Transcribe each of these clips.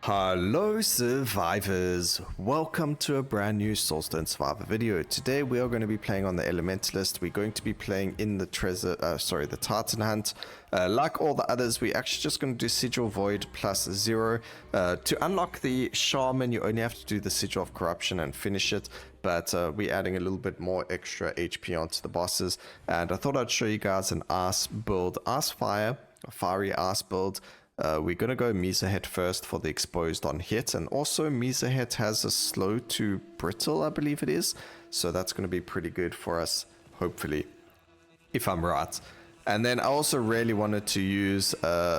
Hello survivors, welcome to a brand new Soulstone survivor video. Today we are going to be playing on the Elementalist. We're going to be playing in the the Titan Hunt. Like all the others, we're actually just going to do Sigil Void plus 0. To unlock the Shaman, you only have to do the Sigil of Corruption and finish it. But we're adding a little bit more extra HP onto the bosses. And I thought I'd show you guys an Ice build, Ice Fire, a Fiery Ice build. We're going to go Mesa Head first for the exposed on hit, and also Mesa Head has a slow to brittle, I believe it is, so that's going to be pretty good for us, hopefully, if I'm right. And then I also really wanted to use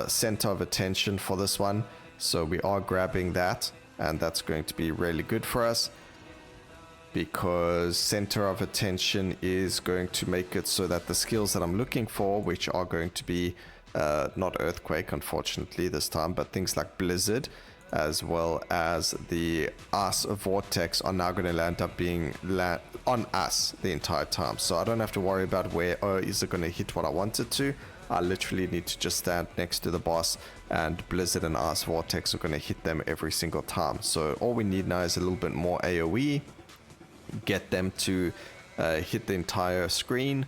Center of Attention for this one, so we are grabbing that, and that's going to be really good for us, because Center of Attention is going to make it so that the skills that I'm looking for, which are going to be not Earthquake, unfortunately, this time, but things like Blizzard, as well as the Ice Vortex, are now going to end up being on us the entire time. So I don't have to worry about where, is it going to hit what I want it to. I literally need to just stand next to the boss, and Blizzard and Ice Vortex are going to hit them every single time. So all we need now is a little bit more AoE, get them to hit the entire screen.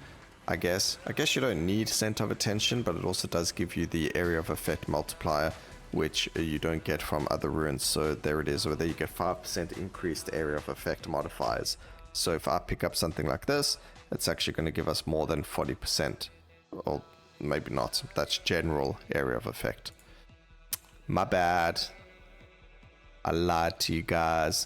I guess you don't need Center of Attention, but it also does give you the area of effect multiplier, which you don't get from other runes. So there it is, or there you get 5% increased area of effect modifiers. So if I pick up something like this, it's actually going to give us more than 40%, or maybe not. That's general area of effect. My bad, I lied to you guys.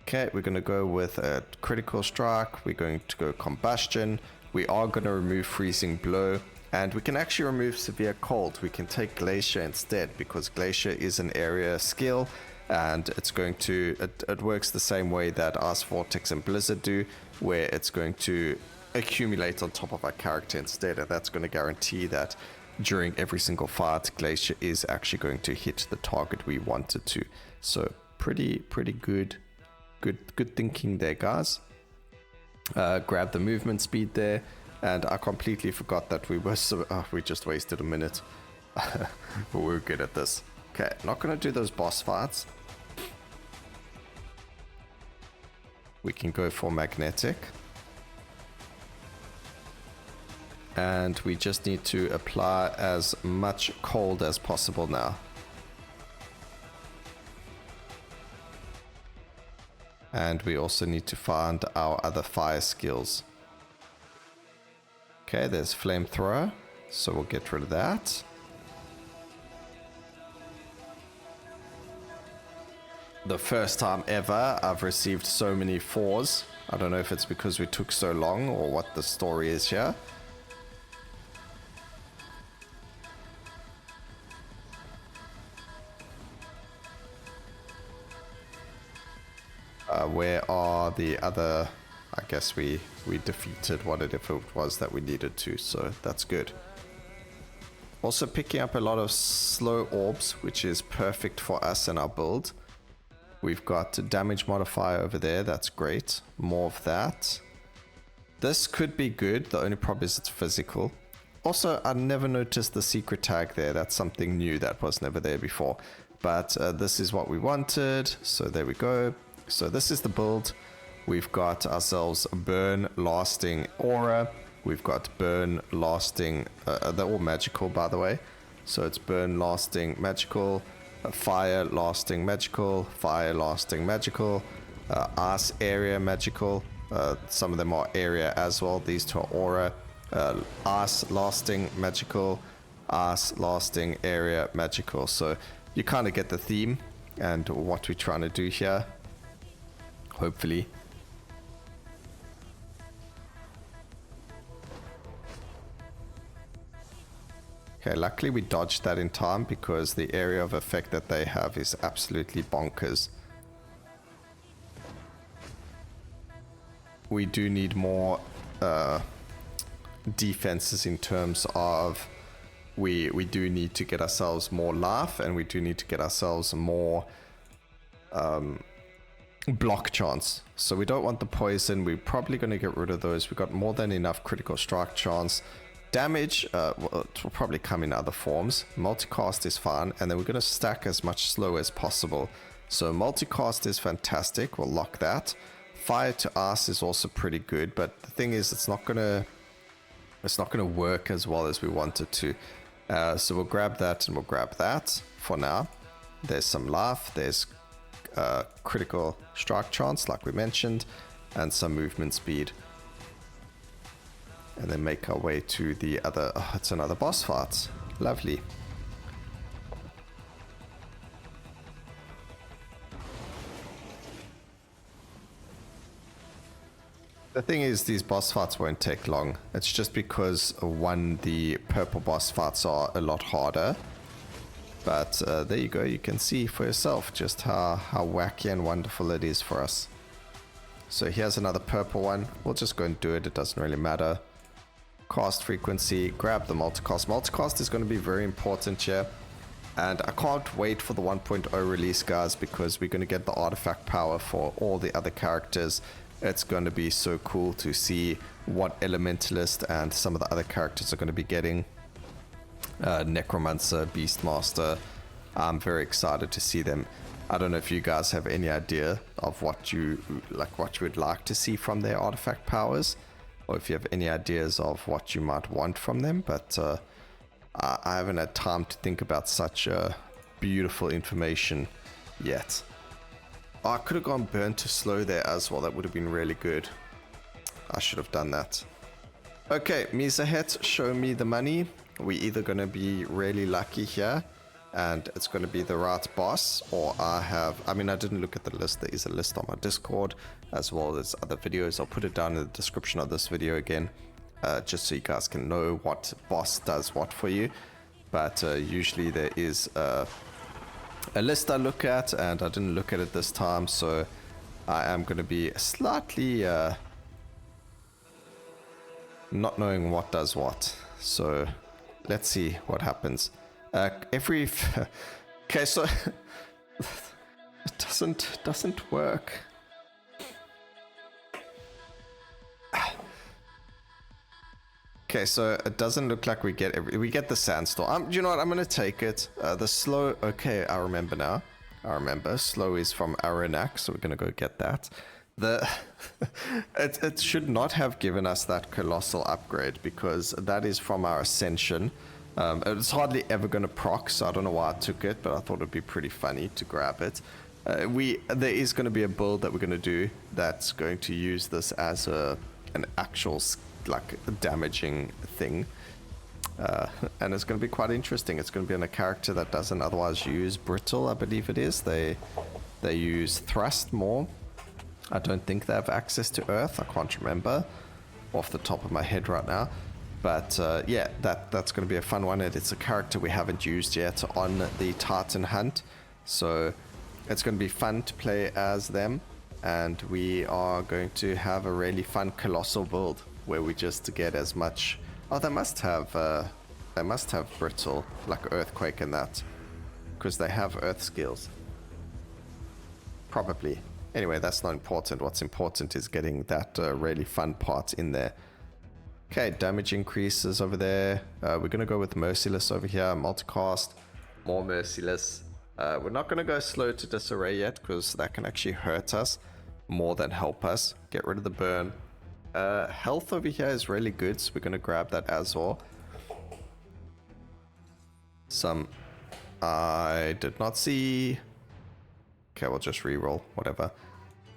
Okay, we're going to go with a critical strike. We're going to go combustion. We are going to remove freezing blow, and we can actually remove severe cold. We can take glacier instead, because glacier is an area skill, and it's going to it works the same way that Ice Vortex and Blizzard do, where it's going to accumulate on top of our character instead, and that's going to guarantee that during every single fight, glacier is actually going to hit the target we want it to. So pretty good. Good thinking there, guys. Grab the movement speed there, and I completely forgot that we just wasted a minute. But we're good at this. Okay, not gonna do those boss fights. We can go for magnetic, and we just need to apply as much cold as possible now. And we also need to find our other fire skills. Okay, there's flamethrower, so we'll get rid of that. The first time ever I've received so many 4s. I don't know if it's because we took so long or what the story is here. Where are the other? I guess we defeated whatever it was that we needed to, so that's good. Also picking up a lot of slow orbs, which is perfect for us and our build. We've got damage modifier over there, that's great. More of that. This could be good, the only problem is it's physical. Also, I never noticed the secret tag there, that's something new that was never there before. But this is what we wanted, so there we go. So this is the build. We've got ourselves burn, lasting, aura. We've got burn, lasting, they're all magical by the way. So it's burn, lasting, magical, fire, lasting, magical, fire, lasting, magical, ice, area, magical. Some of them are area as well. These two are aura. Ice, lasting, magical, ice, lasting, area, magical. So you kind of get the theme and what we're trying to do here. Hopefully. Okay, luckily we dodged that in time because the area of effect that they have is absolutely bonkers. We do need more defenses in terms of we do need to get ourselves more life, and we do need to get ourselves more block chance. So we don't want the poison. We're probably going to get rid of those. We've got more than enough critical strike chance. Damage, well, it will probably come in other forms. Multicast is fine, and then we're going to stack as much slow as possible. So multicast is fantastic, we'll lock that. Fire to ice is also pretty good, but the thing is, it's not gonna work as well as we want it to. So we'll grab that and we'll grab that for now. There's some life, there's critical strike chance like we mentioned, and some movement speed. And then make our way to the other, oh, it's another boss fight. Lovely. The thing is, these boss fights won't take long. It's just because, one, the purple boss fights are a lot harder. But there you go, you can see for yourself just how wacky and wonderful it is for us. So here's another purple one. We'll just go and do it, it doesn't really matter. Cast frequency, grab the multicast. Multicast is going to be very important here. And I can't wait for the 1.0 release, guys, because we're going to get the artifact power for all the other characters. It's going to be so cool to see what Elementalist and some of the other characters are going to be getting. Necromancer, Beastmaster. I'm very excited to see them. I don't know if you guys have any idea of what you would like to see from their artifact powers, or if you have any ideas of what you might want from them, but I haven't had time to think about such beautiful information yet. Oh, I could have gone burn to slow there as well. That would have been really good. I should have done that. Okay, Misahet, show me the money. We're either going to be really lucky here and it's going to be the right boss, or I didn't look at the list. There is a list on my Discord as well as other videos. I'll put it down in the description of this video again, just so you guys can know what boss does what for you. But usually there is a list I look at, and I didn't look at it this time, so I am going to be slightly not knowing what does what. So let's see what happens. Okay, so it doesn't work. Okay, so it doesn't look like we get the sandstorm. You know what? I'm gonna take it. The slow. Okay, I remember now. I remember. Slow is from Aranak, so we're gonna go get that. It should not have given us that colossal upgrade, because that is from our ascension. It's hardly ever gonna proc, so I don't know why I took it, but I thought it'd be pretty funny to grab it. There is gonna be a build that we're gonna do that's going to use this as an actual damaging thing, and it's going to be quite interesting. It's going to be on a character that doesn't otherwise use brittle, I believe it is. They use thrust more. I don't think they have access to earth. I can't remember off the top of my head right now, but yeah, that's going to be a fun one. It's a character we haven't used yet on the Titan hunt, so it's going to be fun to play as them, and we are going to have a really fun colossal build where we just get as much. Oh, they must have brittle, like earthquake and that, because they have earth skills. Probably. Anyway, that's not important. What's important is getting that really fun part in there. Okay, damage increases over there. We're gonna go with Merciless over here. Multicast, more Merciless. We're not gonna go slow to disarray yet, because that can actually hurt us more than help us. Get rid of the burn. Health over here is really good, so we're going to grab that as well. I did not see. Okay, we'll just reroll, whatever.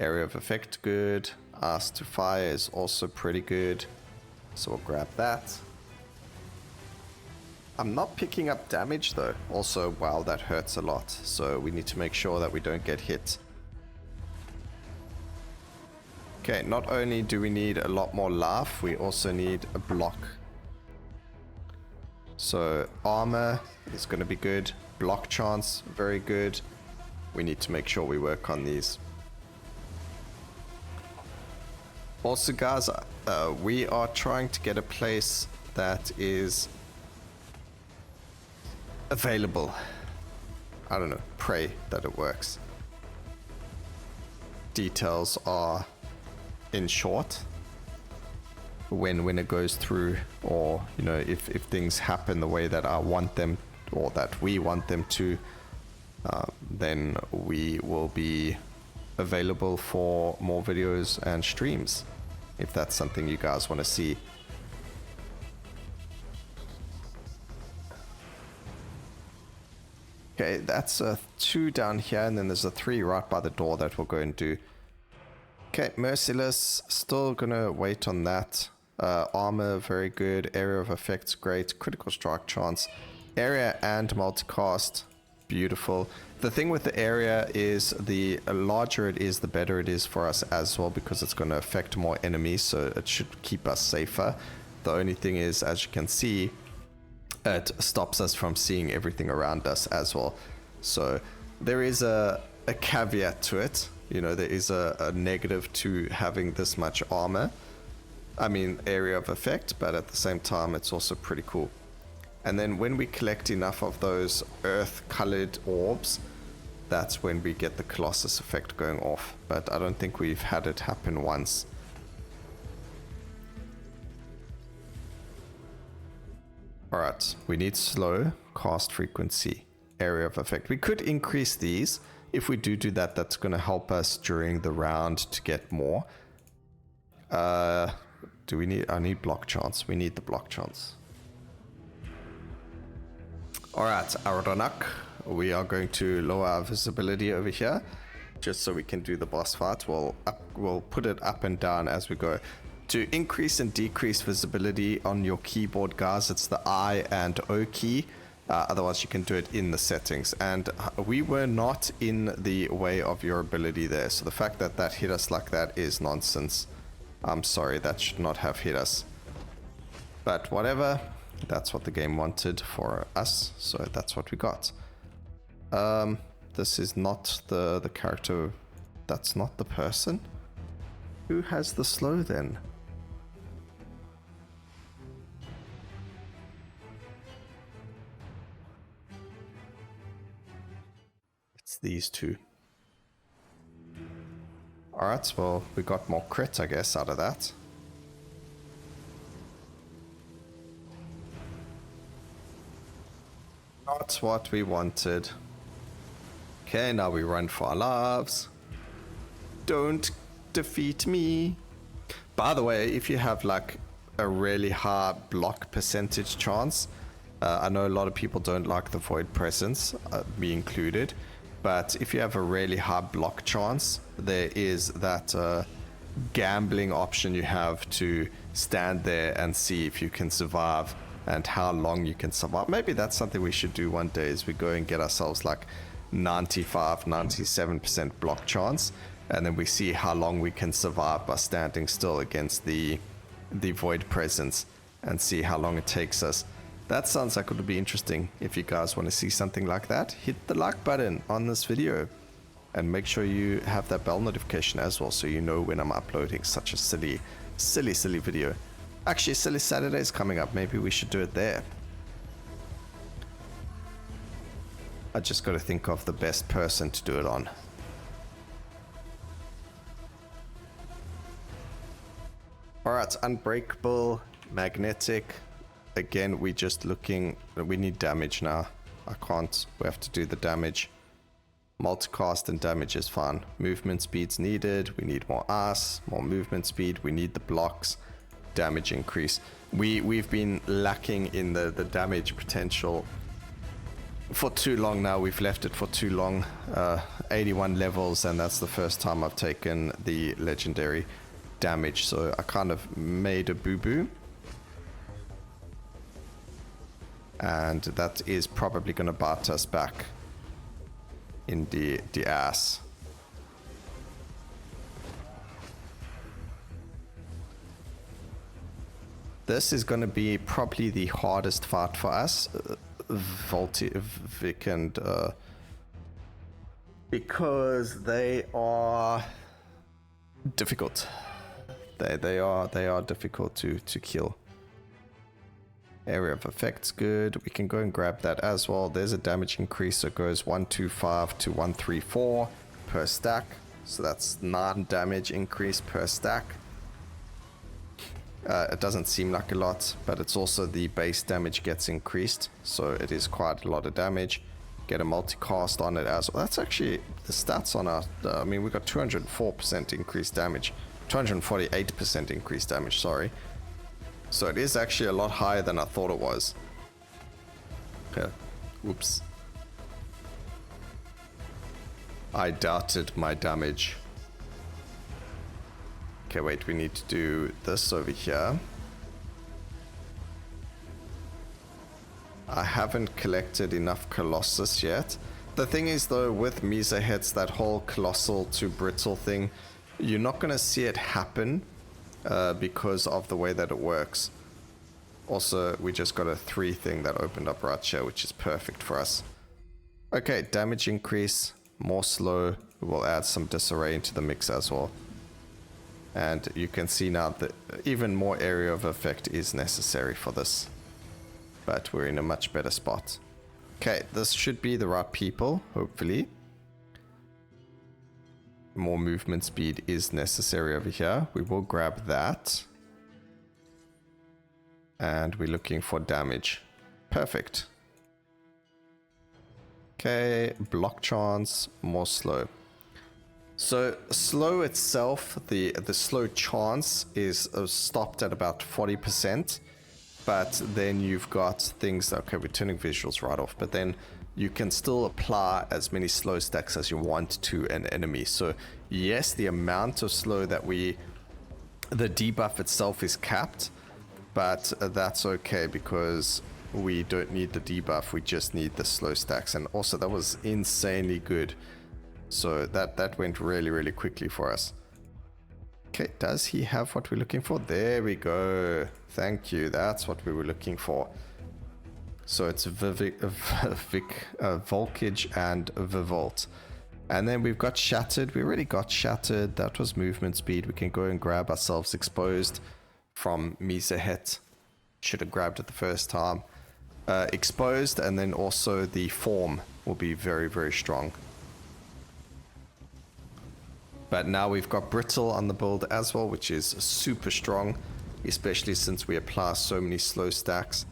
Area of effect, good. Ice to fire is also pretty good, so we'll grab that. I'm not picking up damage though. Also, wow, that hurts a lot, so we need to make sure that we don't get hit. Okay, not only do we need a lot more life, we also need a block. So armor is going to be good. Block chance, very good. We need to make sure we work on these. Also, guys, we are trying to get a place that is available. I don't know, pray that it works. Details are in short. when it goes through, or you know, if things happen the way that I want them or that we want them to, then we will be available for more videos and streams if that's something you guys want to see. Okay, that's a 2 down here, and then there's a 3 right by the door that we'll go and do. Okay, Merciless, still gonna wait on that. Armor, very good. Area of effects, great. Critical strike chance. Area and multicast, beautiful. The thing with the area is the larger it is, the better it is for us as well, because it's going to affect more enemies, so it should keep us safer. The only thing is, as you can see, it stops us from seeing everything around us as well. So there is a caveat to it. You know, there is a negative to having this much armor. I mean, area of effect, but at the same time, it's also pretty cool. And then when we collect enough of those earth-colored orbs, that's when we get the Colossus effect going off. But I don't think we've had it happen once. Alright, we need slow, cast frequency, area of effect. We could increase these. If we do that, that's going to help us during the round to get more. Do we need... I need block chance. We need the block chance. Alright, Aradonak. We are going to lower our visibility over here, just so we can do the boss fight. We'll put it up and down as we go. To increase and decrease visibility on your keyboard, guys, it's the I and O key. Otherwise, you can do it in the settings. And we were not in the way of your ability there. So the fact that that hit us like that is nonsense. I'm sorry, that should not have hit us. But whatever, that's what the game wanted for us. So that's what we got. This is not the character. That's not the person. Who has the slow then? It's these two. Alright, well, we got more crit, I guess, out of that. Not what we wanted. Okay, now we run for our lives. Don't defeat me. By the way, if you have like a really high block percentage chance, I know a lot of people don't like the void presence, me included, but if you have a really high block chance, there is that gambling option you have to stand there and see if you can survive and how long you can survive. Maybe that's something we should do one day, is we go and get ourselves like 95-97% block chance, and then we see how long we can survive by standing still against the void presence and see how long it takes us. That sounds like it would be interesting. If you guys want to see something like that, hit the like button on this video and make sure you have that bell notification as well, so you know when I'm uploading such a silly video. Actually, Silly Saturday is coming up. Maybe we should do it there. I just got to think of the best person to do it on. Alright, unbreakable, magnetic. Again, we just looking, we need damage now. I can't, we have to do the damage. Multicast and damage is fine. Movement speed's needed. We need more ice, more movement speed. We need the blocks. Damage increase. We've been lacking in the damage potential for too long now. We've left it for too long. 81 levels, and that's the first time I've taken the legendary damage, so I kind of made a boo-boo, and that is probably going to bite us back in the ass. This is going to be probably the hardest fight for us, Vic and because they are difficult. They are difficult to kill. Area of effect's good. We can go and grab that as well. There's a damage increase, so it goes 125 to 134 per stack. So that's 9 damage increase per stack. It doesn't seem like a lot, but it's also the base damage gets increased, so it is quite a lot of damage. Get a multicast on it as well. That's actually the stats on our... I mean, we got 204% increased damage. 248% increased damage, sorry. So it is actually a lot higher than I thought it was. Okay. Whoops. I doubted my damage. Okay, wait, we need to do this over here. I haven't collected enough Colossus yet. The thing is though, with Mesa heads, that whole colossal to brittle thing, you're not going to see it happen because of the way that it works. Also, we just got a 3 thing that opened up right here, which is perfect for us. Okay, damage increase, more slow. We'll add some disarray into the mix as well. And you can see now that even more area of effect is necessary for this. But we're in a much better spot. Okay, this should be the right people, hopefully. More movement speed is necessary over here. We will grab that. And we're looking for damage. Perfect. Okay, block chance, more slow. So slow itself, the slow chance is stopped at about 40%, but then you've got things, okay, we're turning visuals right off, but then you can still apply as many slow stacks as you want to an enemy. So yes, the amount of slow that the debuff itself is capped, but that's okay because we don't need the debuff, we just need the slow stacks. And also that was insanely good. So that went really, really quickly for us. Okay, does he have what we're looking for? There we go. Thank you. That's what we were looking for. So it's Volkage and Vivolt. And then we've got Shattered. We already got Shattered. That was movement speed. We can go and grab ourselves Exposed from Mesa Het. Should have grabbed it the first time. Exposed, and then also the Form will be very, very strong. But now we've got Brittle on the build as well, which is super strong, especially since we apply so many slow stacks.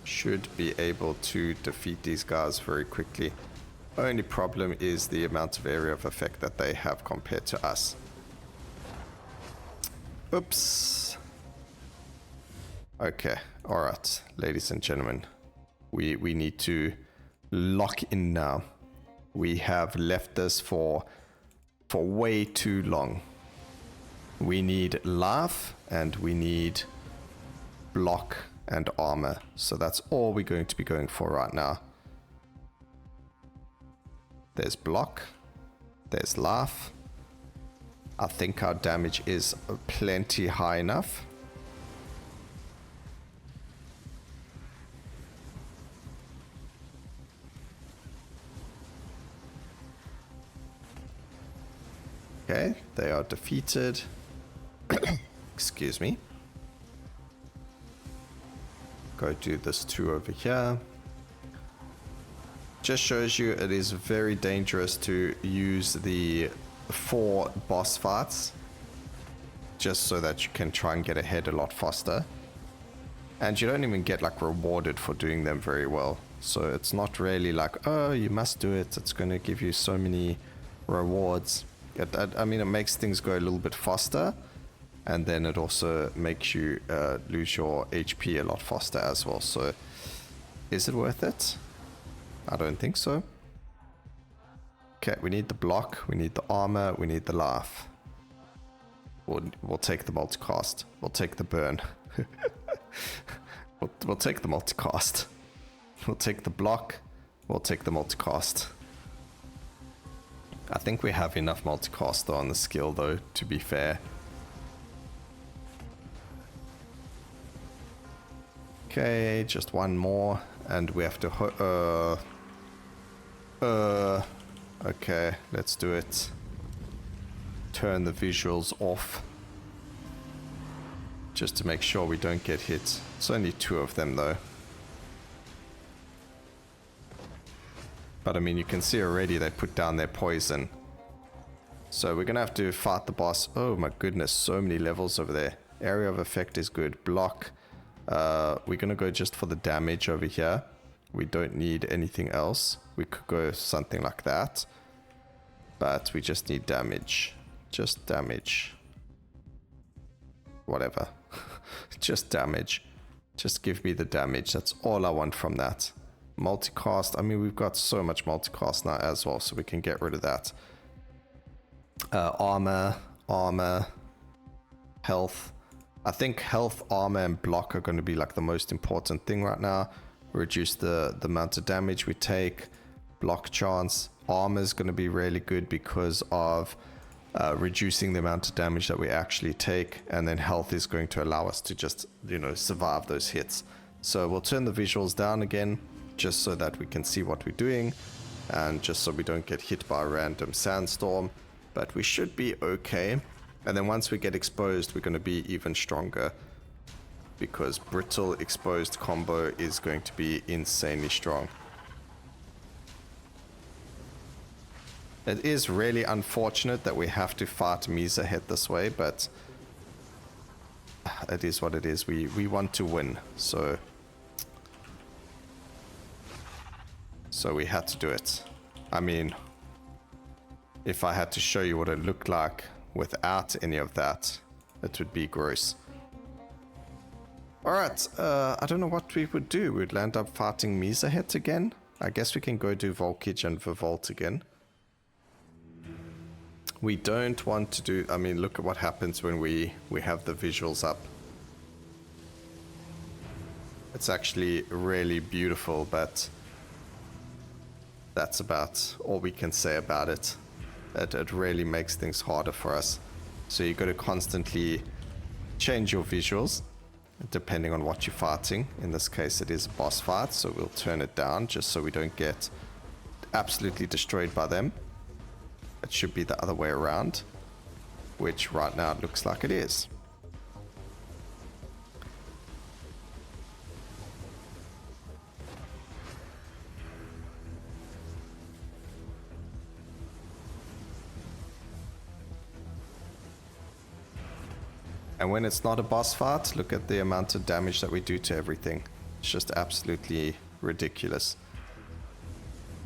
Should be able to defeat these guys very quickly. Only problem is the amount of area of effect that they have compared to us. Oops. Okay, alright, ladies and gentlemen. We need to lock in now. We have left this for way too long. We need life and we need block and armor. So that's all we're going to be going for right now. There's block. There's life. I think our damage is plenty high enough. Okay, they are defeated. Excuse me. Go do this 2 over here. Just shows you it is very dangerous to use the 4 boss fights. Just so that you can try and get ahead a lot faster. And you don't even get like rewarded for doing them very well. So it's not really like, oh, you must do it. It's going to give you so many rewards. I mean, it makes things go a little bit faster, and then it also makes you lose your HP a lot faster as well. So, is it worth it? I don't think so. Okay, we need the block, we need the armor, we need the life. We'll take the multicast. We'll take the burn. we'll take the multicast. We'll take the block. We'll take the multicast. I think we have enough multicast on the skill though, to be fair. Okay, just one more, and we have to okay, let's do it. Turn the visuals off. Just to make sure we don't get hit. It's only 2 of them though. But I mean, you can see already they put down their poison. So we're gonna have to fight the boss. Oh my goodness, so many levels over there. Area of effect is good. Block. We're gonna go just for the damage over here. We don't need anything else. We could go something like that. But we just need damage. Just damage. Whatever. Just damage. Just give me the damage. That's all I want from that. Multicast. I mean, we've got so much multicast now as well, so we can get rid of that. Armor. Health. I think health, armor, and block are going to be like the most important thing right now. Reduce the amount of damage we take. Block chance. Armor is going to be really good because of reducing the amount of damage that we actually take. And then health is going to allow us to just, you know, survive those hits. So we'll turn the visuals down again, just so that we can see what we're doing. And just so we don't get hit by a random sandstorm. But we should be okay. And then once we get exposed, we're going to be even stronger. Because brittle exposed combo is going to be insanely strong. It is really unfortunate that we have to fight Misa head this way, but it is what it is. We want to win, so we had to do it. I mean, if I had to show you what it looked like without any of that, it would be gross. Alright, I don't know what we would do. We'd land up fighting Misa heads again. I guess we can go do Volkage and Vivolt again. We don't want to do... I mean, look at what happens when we have the visuals up. It's actually really beautiful, but that's about all we can say about it. It really makes things harder for us. So you got to constantly change your visuals depending on what you're fighting. In this case, it is a boss fight, so we'll turn it down just so we don't get absolutely destroyed by them. It should be the other way around, which right now it looks like it is. And when it's not a boss fight, look at the amount of damage that we do to everything. It's just absolutely ridiculous.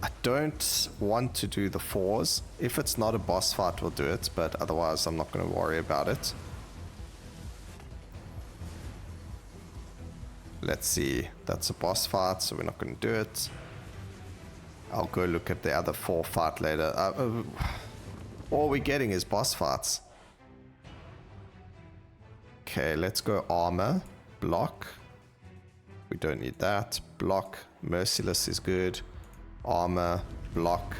I don't want to do the 4s. If it's not a boss fight, we'll do it, but otherwise I'm not going to worry about it. Let's see. That's a boss fight, so we're not going to do it. I'll go look at the other 4 fight later. All we're getting is boss fights. Okay, let's go armor, block. We don't need that. Block, merciless is good. Armor, block.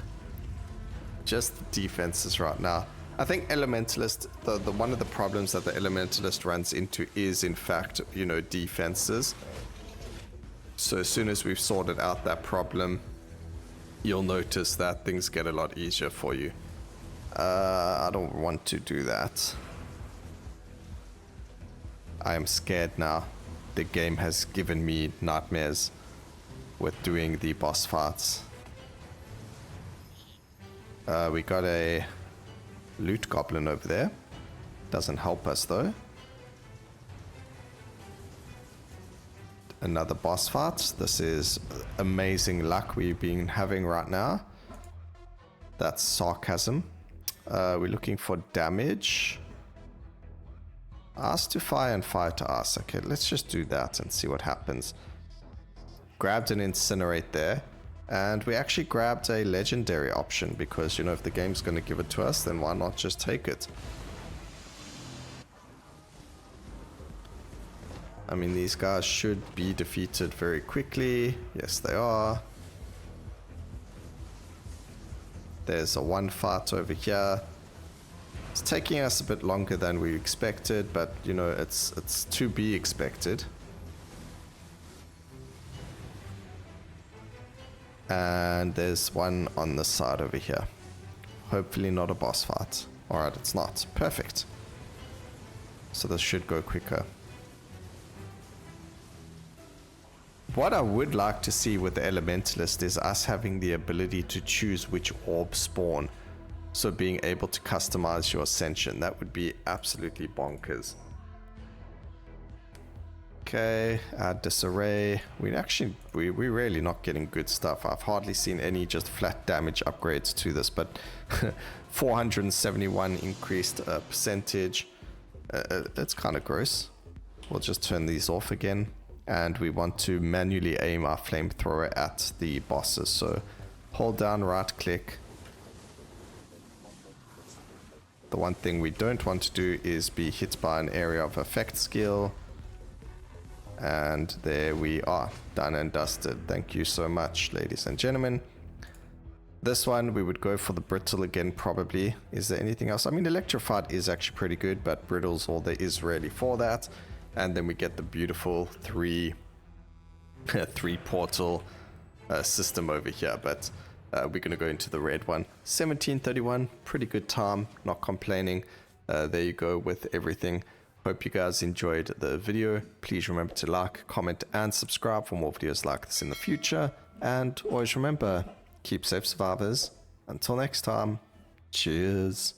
Just defenses right now. I think Elementalist, the one of the problems that the Elementalist runs into is in fact, you know, defenses. So as soon as we've sorted out that problem, you'll notice that things get a lot easier for you. I don't want to do that. I am scared now. The game has given me nightmares with doing the boss fights. We got a loot goblin over there. Doesn't help us though. Another boss fight. This is amazing luck we've been having right now. That's sarcasm. We're looking for damage. Us to fire and fire to us. Okay, let's just do that and see what happens. Grabbed an incinerate there. And we actually grabbed a legendary option because, you know, if the game's going to give it to us, then why not just take it? I mean, these guys should be defeated very quickly. Yes, they are. There's a 1 fight over here. It's taking us a bit longer than we expected, but, you know, it's to be expected. And there's one on the side over here. Hopefully not a boss fight. Alright, it's not. Perfect. So this should go quicker. What I would like to see with the Elementalist is us having the ability to choose which orb spawn. So being able to customize your ascension, that would be absolutely bonkers. Okay, add disarray. We're really not getting good stuff. I've hardly seen any just flat damage upgrades to this, but 471 increased percentage. That's kind of gross. We'll just turn these off again. And we want to manually aim our flamethrower at the bosses. So hold down, right click. The one thing we don't want to do is be hit by an area of effect skill. And there we are, done and dusted. Thank you so much, ladies and gentlemen. This one, we would go for the brittle again, probably. Is there anything else? I mean, electrified is actually pretty good, but brittle's all there is really for that. And then we get the beautiful three portal system over here. But we're going to go into the red one. 1731, pretty good time, not complaining. There you go with everything. Hope you guys enjoyed the video. Please remember to like, comment, and subscribe for more videos like this in the future. And always remember, keep safe, survivors. Until next time, cheers.